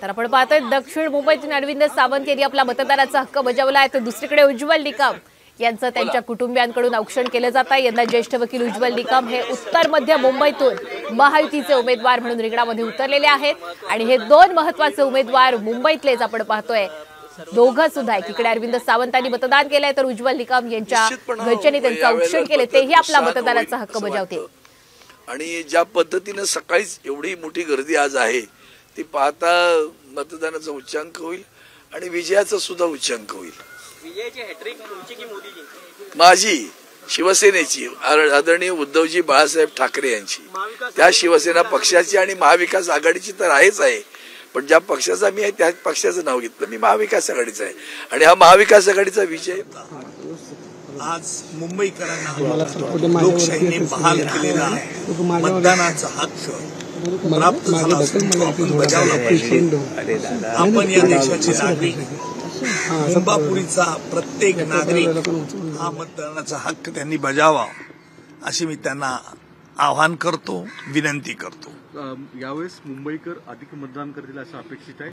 तर आपण पाहतोय दक्षिण मुंबईतून अरविंद सावंत यांनी आपला मतदानाचा हक्क बजावला आहे, तर दुसरीकडे उज्ज्वल निकम यांचं त्यांच्या कुटुंबियांकडून औक्षण केलं जात आहे। यंदा ज्येष्ठ वकील उज्ज्वल निकम हे उत्तर मध्य मुंबईतून महायुतीचे उमेदवार म्हणून रिंगणामध्ये उतरलेले आहेत आणि हे दोन महत्त्वाचे उमेदवार मुंबईतलेच आपण पाहतोय। दोघं सुद्धा एकीकडे अरविंद सावंतांनी मतदान केलंय तर उज्ज्वल निकम यांच्या घरच्यांनी त्यांचं औक्षण केले, तेही आपला मतदानाचा हक्क बजावतील। आणि ज्या पद्धतीने सकाळीच एवढी मोठी गर्दी आज आहे ती पाहता मतदानाचा उच्चांक होईल आणि विजयाचा सुद्धा उच्चांक होईल। विजयाची हॅट्रिक तुमची की मोदीजी? माझी, शिवसेनेची, आदरणीय उद्धवजी बाळासाहेब ठाकरे यांची, त्या शिवसेना पक्षाची आणि महाविकास आघाडीची तर आहेच आहे, पण ज्या पक्षाचा मी आहे त्या पक्षाचं नाव घेतलं, मी महाविकास आघाडीचा आहे आणि हा महाविकास आघाडीचा विजय। आज मुंबईकरांना लोकशाहीने बहाल केलेला मतदानाचा हक्क प्राप्त झाला असून तो आपण बजावला पाहिजे। आपण या देशाचे नागरिक, मुंबापुरीचा प्रत्येक नागरिक हा मतदानाचा हक्क त्यांनी बजावा अशी मी त्यांना आवाहन करतो, विनंती करतो। यावेळेस मुंबईकर अधिक मतदान करतील असं अपेक्षित आहे।